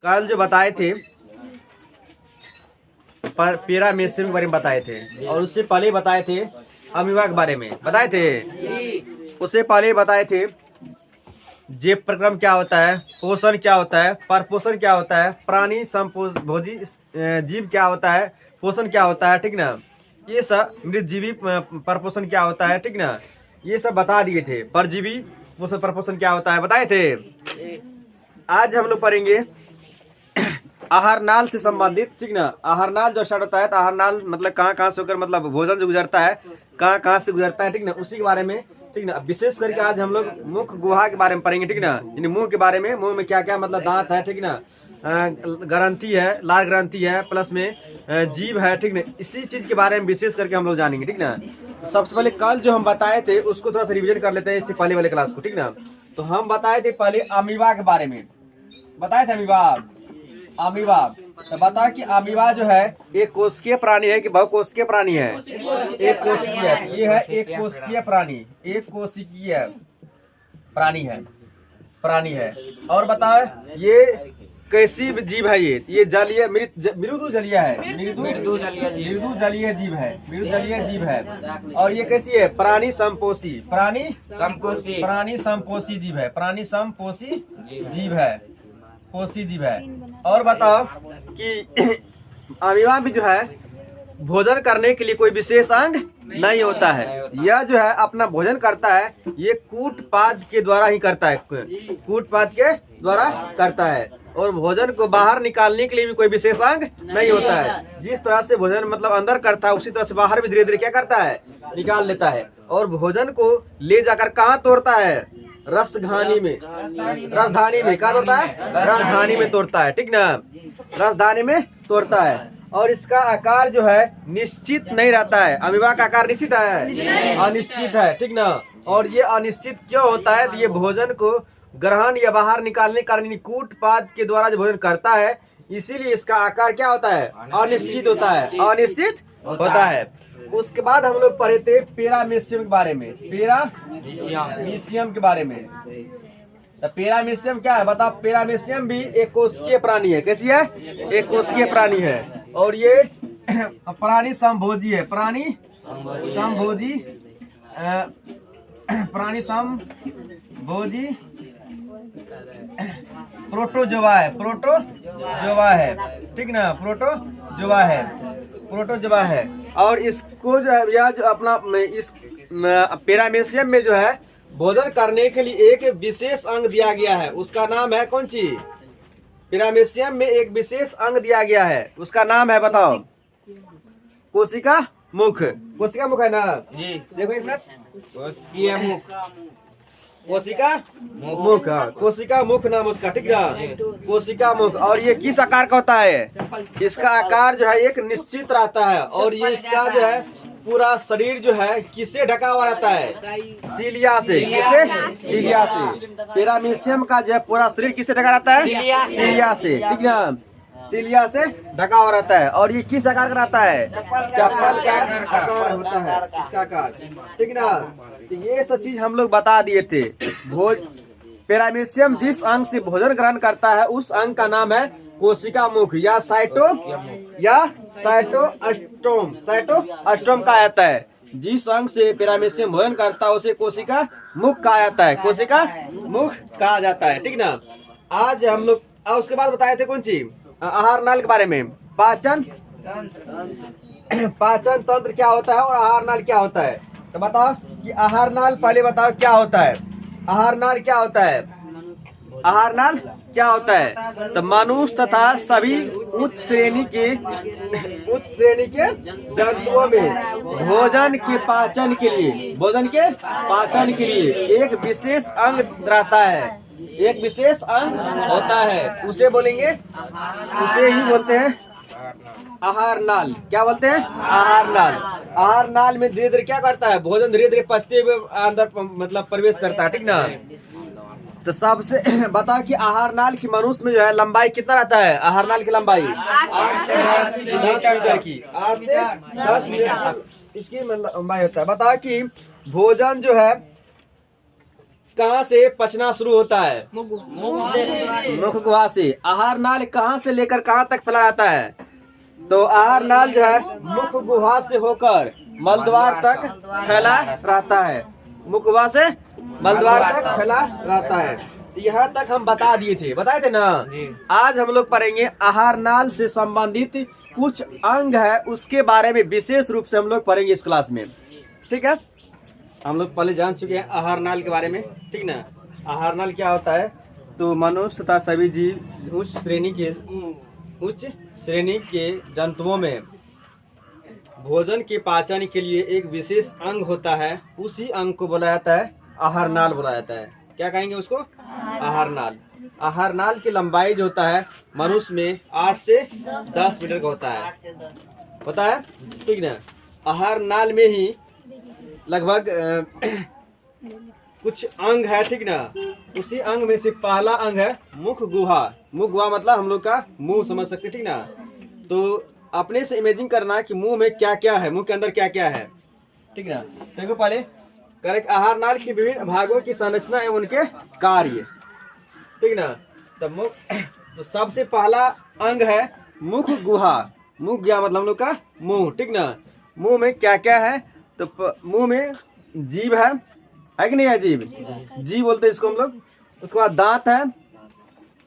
कल जो बताए थे पैरामीशियम के बारे में बताए थे, और उससे पहले बताए थे अमीबा के बारे में बताए थे। उससे पहले बताए थे जीव प्रक्रम क्या होता है, पोषण क्या होता है, परपोषण क्या होता है, प्राणी संभोजी जीव क्या होता है, पोषण क्या होता है, ठीक ना। ये सब मृतजीवी परपोषण क्या होता है, ठीक ना, ये सब बता दिए थे। परजीवी पोषण परपोषण क्या होता है बताए थे। आज हम लोग पढ़ेंगे आहार नाल से संबंधित, ठीक ना। आहार नाल जो स्टार्ट होता है, तो आहार नाल मतलब कहाँ कहाँ से होकर मतलब भोजन जो गुजरता है कहाँ कहाँ से गुजरता है, ठीक ना, उसी के बारे में, ठीक ना। विशेष करके आज हम लोग मुख गुहा के बारे में पढ़ेंगे, ठीक ना। यानी मुंह के बारे में, मुंह में क्या क्या मतलब दांत है, ठीक ना, ग्रंथि है, लाल ग्रंथि है, प्लस में जीभ है, ठीक ना। इसी चीज के बारे में विशेष करके हम लोग जानेंगे, ठीक ना। तो सबसे पहले कल जो हम बताए थे उसको थोड़ा सा रिविजन कर लेते हैं, इससे पहले वाले क्लास को, ठीक ना। तो हम बताए थे पहले अमीबा के बारे में, बताए थे अमीबा। तो बता कि अमीबा जो है एक कोशिकीय प्राणी है कि बहुकोशिकीय प्राणी है। एक कोशिकीय, ये है एक कोशिकीय प्राणी, एक कोशिकीय प्राणी है। और बताओ ये कैसी जीव है, ये जलीय मृदु जलीय है, मृदु जलीय जीव है, मृदु जलीय जीव है। और ये कैसी है, प्राणी संपोषी, प्राणी संपोषी जीव है, प्राणी संपोषी जीव है, पोषी जीव है। और बताओ कि अमीबा भी जो है भोजन करने के लिए कोई विशेष अंग नहीं होता है। यह जो है अपना भोजन करता है, ये कूटपाद के द्वारा ही करता है, कूटपाद के द्वारा करता है। और भोजन को बाहर निकालने के लिए भी कोई विशेष अंग नहीं होता है। जिस तरह से भोजन मतलब अंदर करता है, उसी तरह से बाहर भी धीरे धीरे क्या करता है, निकाल लेता है। और भोजन को ले जाकर कहाँ तोड़ता है, रसधानी में, रसधानी में क्या तोड़ता है, रसधानी में तोड़ता है, ठीक ना, रसधानी में तोड़ता है। और इसका आकार जो है निश्चित नहीं रहता है। अमीबा का आकार निश्चित है, अनिश्चित है, ठीक ना। और ये अनिश्चित क्यों होता है, तो ये भोजन को ग्रहण या बाहर निकालने के कारण कूटपाद के द्वारा जो भोजन करता है, इसीलिए इसका आकार क्या होता है, अनिश्चित होता है, अनिश्चित होता है। उसके बाद हम लोग पढ़े थे पैरामीशियम के बारे में, पैरामीशियम के बारे में। तो पैरामीशियम क्या है बताओ। पैरामीशियम भी एक कोशिकीय प्राणी है। कैसी है, एक कोशिकीय प्राणी है। और ये प्राणी संभोजी है, प्राणी संभोजी, प्राणी संभोजी प्रोटोजोआ है, प्रोटोजोआ है, ठीक ना, प्रोटोजोआ है, प्रोटोजोआ है। और इसको जो है, यह जो अपना इस पैरामीशियम में जो है भोजन करने के लिए एक विशेष अंग दिया गया है, उसका नाम है कौन सी, पैरामीशियम में एक विशेष अंग दिया गया है, उसका नाम है बताओ, कोशिका मुख। कोशिका मुख है ना जी, देखो एक मिनट, कोशिका मुख, हाँ, कोशिका मुख नाम उसका, ठीक ना, कोशिका मुख। और ये किस आकार का होता है, इसका आकार जो है एक निश्चित रहता है। और ये इसका जो है पूरा शरीर जो है किससे ढका हुआ रहता है, सीलिया से, किससे, सीलिया से। पैरामीशियम का जो है पूरा शरीर किससे ढका रहता है, सीलिया से, ठीक ना, सीलिया से ढका हुआ रहता है। और ये किस आकार का रहता है, चप्पल का आकार होता है इसका आकार, ठीक ना। तो ये सब चीज हम लोग बता दिए थे। पैरामीशियम जिस अंग से भोजन ग्रहण करता है उस अंग का नाम है कोशिका मुख या साइटोअस्टोम कहा जाता है। जिस अंग से पैरामीशियम भोजन करता है उसे कोशिका मुख कहा जाता है, कोशिका मुख कहा जाता है, ठीक ना। आज हम लोग उसके बाद बताए थे कौन सी, आहार नाल के बारे में, पाचन तंत्र क्या होता है और आहार नाल क्या होता है। तो बताओ कि आहार नाल पहले बताओ क्या होता है, आहार नाल क्या होता है, आहार नाल क्या होता है। तो मनुष्य तथा सभी उच्च श्रेणी के जंतुओं में भोजन के पाचन के लिए एक विशेष अंग रहता है, एक विशेष अंग होता है, उसे बोलेंगे, उसे ही बोलते हैं आहार नाल। क्या बोलते हैं, आहार नाल। आहार नाल में धीरे धीरे क्या करता है, भोजन धीरे धीरे पचते हुए अंदर मतलब प्रवेश करता है, ठीक ना। तो सबसे बताओ कि आहार नाल की मनुष्य में जो है लंबाई कितना रहता है, आहार नाल की लंबाई 8 से 10 मीटर की, 8 से 10 मीटर इसकी लंबाई होता है। बताओ कि भोजन जो है कहाँ से पचना शुरू होता है? मुख गुहा से। आहार नाल कहाँ से लेकर कहाँ तक फैला जाता है? तो आहार नाल जो है मुख गुहा से होकर मलद्वार तक फैला रहता है। मुख गुहा से मलद्वार तक फैला रहता है। यहाँ तक हम बता दिए थे, बताए थे ना। आज हम लोग पढ़ेंगे आहार नाल से संबंधित कुछ अंग है, उसके बारे में विशेष रूप से हम लोग पढ़ेंगे इस क्लास में। ठीक है, हम लोग पहले जान चुके हैं आहार नाल के बारे में, ठीक ना। आहार नाल क्या होता है? तो मनुष्य तथा सभी जीव उच्च श्रेणी के जंतुओं में भोजन के पाचन के लिए एक विशेष अंग होता है। उसी अंग को बोला जाता है आहार नाल बोला जाता है। क्या कहेंगे उसको? आहार नाल। आहार नाल की लंबाई जो होता है मनुष्य में 8 से 10 मीटर का होता है, पता है, ठीक ना। आहार नाल में ही लगभग कुछ अंग है, ठीक ना। उसी अंग में से पहला अंग है मुख गुहा। मुख गुहा मतलब हम लोग का मुंह समझ सकते, ठीक ना। तो अपने से इमेजिन करना कि मुंह में क्या क्या है, मुंह के अंदर क्या क्या है, ठीक ना। देखो पहले करेक्ट आहार नाल के विभिन्न भागों की संरचना एवं उनके कार्य, ठीक ना। तब मुख, तो सबसे पहला अंग है मुख गुहा। मुख गुहा मतलब हम लोग का मुंह, ठीक ना। मुंह में क्या क्या है? तो मुंह में जीभ है कि नहीं है? जीभ बोलते हैं इसको हम लोग। उसके बाद दांत है,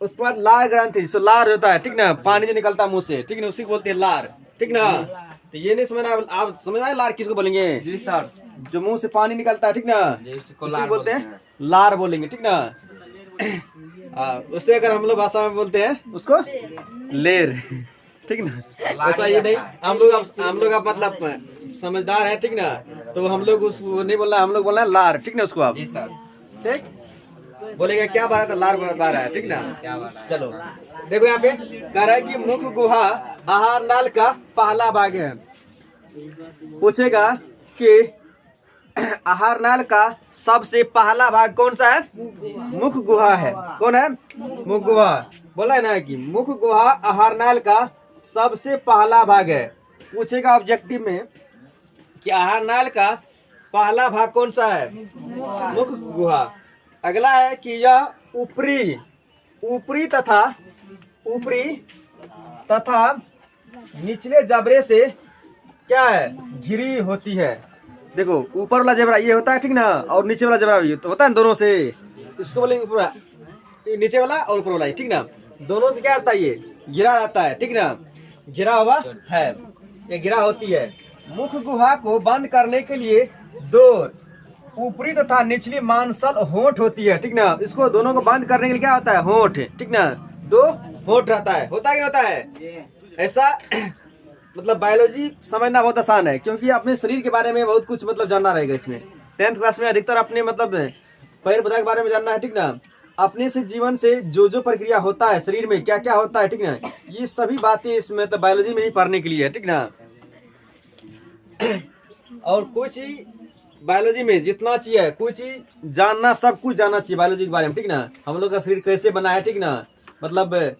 उसके बाद लार ग्रंथि, जो लार होता है, ठीक ना, पानी जो निकलता है मुंह से, ठीक ना, उसी को बोलते हैं लार, ठीक ना। तो ये नहीं समझना, आप समझ में आए लार किसको बोलेंगे? जी सर। जो मुंह से पानी निकलता है, ठीक ना, उसी बोलते हैं लार बोलेंगे, ठीक ना। उसे अगर हम लोग भाषा में बोलते हैं उसको लेर, ठीक ना। ऐसा ये नहीं, हम लोग आप मतलब समझदार है, ठीक ना। तो हम लोग उसको नहीं बोलना, हम लोग बोलना है लार, ठीक ना। उसको आप ठीक बोलेगा क्या बात है? लार बार है, ठीक ना। चलो देखो यहाँ पे कह रहा है कि मुख गुहा आहार नाल का पहला भाग है। पूछेगा कि आहार नाल का सबसे पहला भाग कौन सा है? मुख गुहा है। कौन है? मुख गुहा। बोला है ना कि मुख गुहा आहार नाल का सबसे पहला भाग है। पूछेगा ऑब्जेक्टिव में कि आहार नाल का पहला भाग कौन सा है? मुख गुहा। अगला है कि यह ऊपरी तथा निचले जबड़े से क्या है? घिरी होती है। देखो ऊपर वाला जबड़ा ये होता है, ठीक ना, और नीचे वाला जबड़ा भी तो होता है दोनों से। इसको बोलेंगे पूरा नीचे वाला और ऊपर वाला, ठीक ना। दोनों से क्या रहता है? ये घिरा रहता है, ठीक ना, घिरा हुआ है, ये घिरा होती है। मुख गुहा को बंद करने के लिए दो ऊपरी तथा निचली मांसल होंठ होती है, ठीक ना। इसको दोनों को बंद करने के लिए क्या होता है? होंठ, ठीक ना। दो होंठ रहता है, होता है कि होता है? ऐसा मतलब बायोलॉजी समझना बहुत आसान है, क्योंकि अपने शरीर के बारे में बहुत कुछ मतलब जानना रहेगा इसमें। 10th क्लास में अधिकतर अपने मतलब पैर पौधा के बारे में जानना है, ठीक ना। अपने से जीवन से जो प्रक्रिया होता है शरीर में, क्या क्या होता है, ठीक ना, ये सभी बातें इसमें तो बायोलॉजी में ही पढ़ने के लिए है, ठीक ना। और कोई चीज बायोलॉजी में जितना चाहिए, कोई चीज जानना, सब कुछ जानना चाहिए बायोलॉजी के बारे में, ठीक ना। हम लोग का शरीर कैसे बना है, ठीक ना, मतलब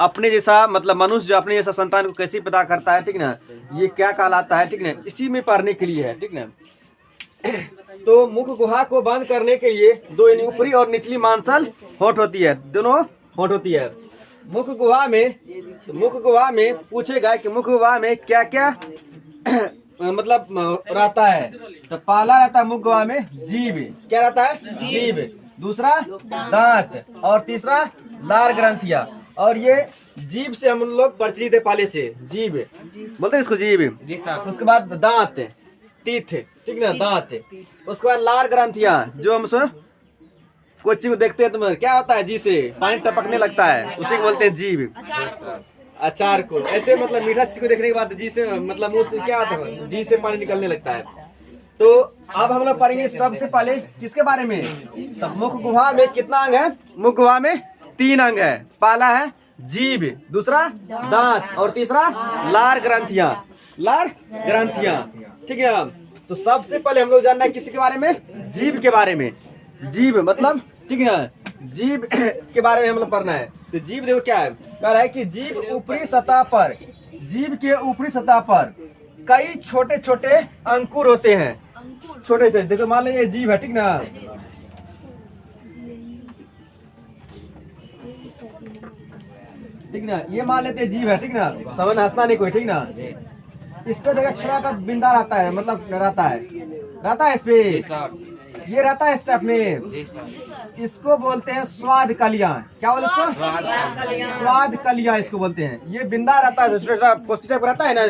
अपने जैसा मतलब मनुष्य जो अपने जैसा संतान को कैसे पैदा करता है, ठीक ना, ये क्या कहलाता है, ठीक ना, इसी में पढ़ने के लिए है, ठीक ना। तो मुख गुहा को बंद करने के लिए दो ऊपरी और निचली मांसल होंठ होती है, दोनों होंठ होती है। मुख गुहा में पूछेगा कि मुख गुहा में क्या क्या मतलब रहता है। तो पहला रहता है मुख गुहा में जीभ। क्या रहता है? जीभ। दूसरा दांत, और तीसरा लार ग्रंथिया। और ये जीभ से हम लोग परिचित है पहले से, जीभ बोलते हैं इसको, जीभ। उसके बाद दांत, तीथ, ठीक ना, दांत। उसके बाद लार ग्रंथिया, जो हम कोई चीज को देखते हैं तो क्या होता है? जी से पानी टपकने लगता है, उसी को बोलते हैं जीभ। अचार को ऐसे मतलब मीठा चीज को देखने के बाद जी से मतलब मुंह से क्या होता है? जी से पानी निकलने लगता है। तो अब हम लोग पढ़ेंगे सबसे पहले किसके बारे में? तो मुख गुहा में कितना अंग है? मुख गुहा में 3 अंग है। पहला है जीभ, दूसरा दांत, और तीसरा लार ग्रंथियां। लार ग्रंथियां, ठीक है। तो सबसे पहले हम लोग जानना है किसी के बारे में? जीभ के बारे में। जीभ मतलब, ठीक है, जीभ के बारे में हम लोग पढ़ना है। तो जीभ देखो क्या है, कह रहा है कि जीभ ऊपरी सतह पर, जीभ के ऊपरी सतह पर कई छोटे छोटे अंकुर होते हैं। छोटे छोटे, देखो मान लीजिए जीभ है, ठीक ना, ठीक ना, ये मान लेते जीभ है, ठीक ना, समझ हंसना नहीं कोई, ठीक ना। इस पे देखा छोटा सा बिंदा रहता है, मतलब रहता है इस पे, ये रहता है स्टेप में, इसको बोलते हैं स्वाद कलियां। क्या बोलते हैं इसको? स्वाद कलियां इसको बोलते हैं। ये बिंदा रहता है, छोटा टाइप रहता है ना,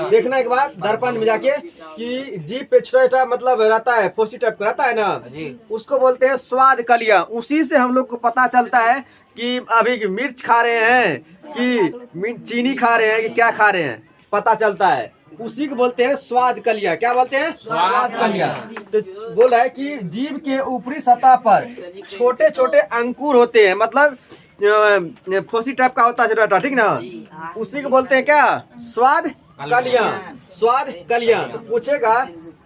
देखना एक बार दर्पण में जाके कि जीभ पे छोटा मतलब रहता है, फोसी टाइप रहता है ना, उसको बोलते हैं स्वाद कलियां। उसी से हम लोग को पता चलता है कि अभी मिर्च खा रहे हैं कि चीनी खा रहे हैं कि क्या खा रहे हैं, पता चलता है। उसी को बोलते हैं स्वाद कलियां। क्या बोलते हैं? स्वाद कलियां। तो बोला है कि जीभ के ऊपरी सतह पर छोटे छोटे अंकुर होते हैं, मतलब फोसी टाइप का होता है, ठीक ना, उसी को बोलते हैं क्या? स्वाद कलियां। स्वाद कलियां। तो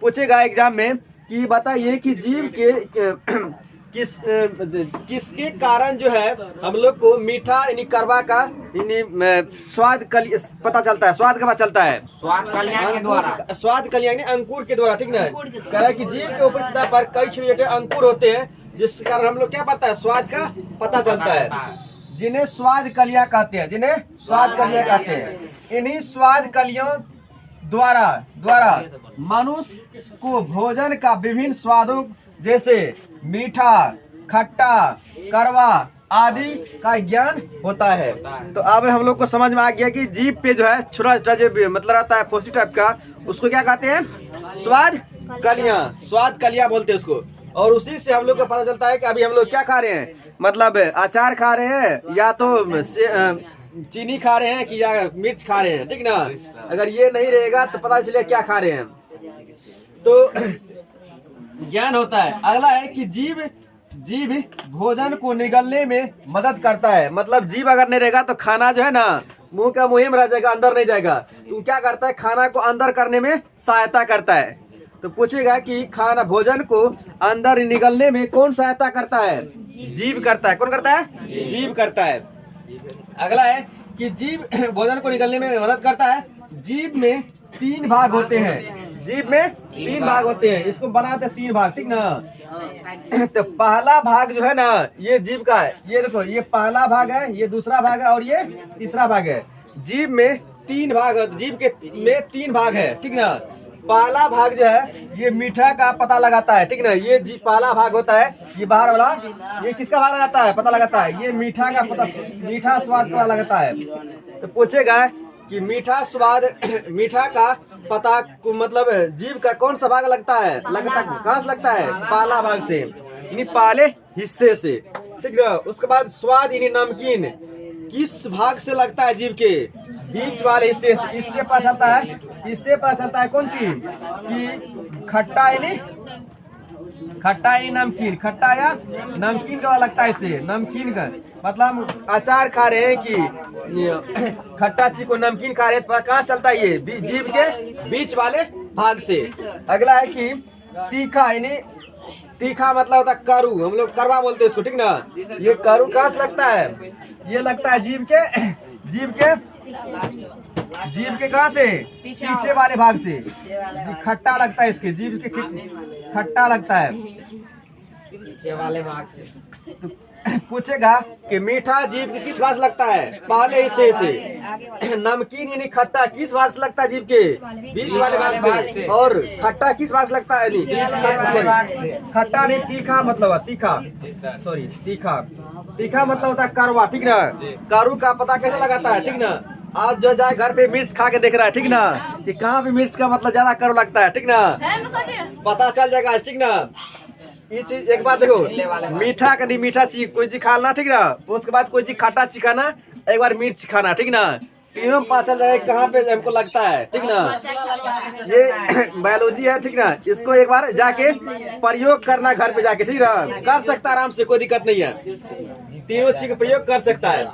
पूछेगा एग्जाम में कि बताइए कि जीभ के किसके कारण जो है हम लोग को मीठा यानी करवा का स्वाद पता चलता है, स्वाद का पता चलता है? स्वाद कलियां के द्वारा। स्वाद कलियां यानी अंकुर के द्वारा, ठीक ना। कह रहा है कि जीभ के ऊपर सतह पर कई छोटे अंकुर होते हैं, जिस कारण हम लोग क्या पता है? स्वाद का पता चलता है, जिन्हें स्वाद कलियां कहते हैं, जिन्हें स्वाद कलियां कहते हैं। इन्हीं स्वाद कलियों द्वारा मनुष्य को भोजन का विभिन्न स्वादों जैसे मीठा, खट्टा, कड़वा आदि का ज्ञान होता है। तो अब हम लोग को समझ में आ गया कि जीभ पे जो है छोटा छोटा जो मतलब रहता है फोसी टाइप का, उसको क्या कहते हैं? स्वाद कलियां। स्वाद कलियां बोलते हैं उसको। और उसी से हम लोग को पता चलता है कि अभी हम लोग क्या खा रहे हैं, मतलब अचार खा रहे हैं या तो चीनी खा रहे हैं कि या मिर्च खा रहे हैं, ठीक ना। अगर ये नहीं रहेगा तो पता चले क्या खा रहे हैं, तो ज्ञान होता है। अगला है कि जीभ भोजन को निगलने में मदद करता है, मतलब जीभ अगर नहीं रहेगा तो खाना जो है ना मुंह का मुंह में रह जाएगा, अंदर नहीं जाएगा। तो क्या करता है? खाना को अंदर करने में सहायता करता है। तो पूछेगा कि खाना भोजन को अंदर निगलने में कौन सहायता करता है? जीभ करता है। कौन करता है? जीभ करता है। अगला है कि जीभ भोजन को निगलने में मदद करता है। जीभ में 3 भाग होते हैं। जीभ में 3 भाग होते हैं, इसको बनाते हैं 3 भाग, ठीक ना। तो पहला भाग जो है ना ये जीभ का है, ये देखो, ये पहला भाग है, ये दूसरा भाग है और ये तीसरा भाग है। जीभ में 3 भाग, जीभ के में 3 भाग है, ठीक ना। पहला भाग जो है ये मीठा का पता लगाता है, ठीक ना। ये पहला भाग होता है, ये बाहर वाला, ये किसका भाग लगाता है? पता लगाता है। ये मीठा का पता, मीठा स्वाद का लगाता है। तो पूछेगा कि मीठा स्वाद, मीठा का पता को मतलब जीभ का कौन सा भाग लगता है? कहाँ से लगता है? पहला भाग से, यानी पहले हिस्से से, ठीक ना। उसके बाद स्वाद यानी नमकीन किस भाग से लगता है? जीभ के बीच वाले हिस्से से। इससे पता चलता है, इससे पता चलता है कौन चीज कि खट्टा यानी नमकीन, खट्टा या नमकीन का लगता है। इससे नमकीन का मतलब अचार खा रहे हैं कि खट्टा चीज को नमकीन खा रहे हैं, कहाँ चलता है? ये जीभ के बीच वाले भाग से। अगला है कि तीखा यानी तीखा मतलब होता है करू, हम लोग करवा बोलते हैं इसको, ठीक ना। ये करू कहाँ से लगता है? ये लगता है जीभ के कहाँ से? पीछे वाले भाग से। खट्टा लगता है इसके, जीभ के खट्टा लगता है पीछे वाले भाग से। तो पूछेगा कि मीठा जीभ के किस भाग से लगता है? पहले हिस्से से। नमकीन यानी खट्टा किस भाग से लगता है? जीभ के बीच वाले भाग से। और खट्टा किस भाग से लगता है? खट्टा नहीं, तीखा मतलब तीखा, सॉरी तीखा मतलब होता है कड़वा, ठीक ना। करू का पता कैसे लगाता है, ठीक ना। आज जो जाए घर पे मिर्च खा के देख रहा है, ठीक ना, कि कहाँ पे मिर्च का मतलब ज्यादा कड़वा लगता है, ठीक ना, पता चल जाएगा, ठीक ना। ये चीज एक बार देखो, मीठा का नहीं, मीठा चीज कोई चीज खाना, ठीक ना, उसके बाद कोई चीज खट्टा चीज खाना, एक बार मिर्च खाना, ठीक ना। तीनों पता चल जाएगा कहाँ पे हमको लगता है, ठीक ना। ये बायोलॉजी है, ठीक ना। इसको एक बार जाके प्रयोग करना घर पे जाके, ठीक ना। कर सकता आराम से, कोई दिक्कत नहीं है। तीनों चीज का प्रयोग कर सकता है।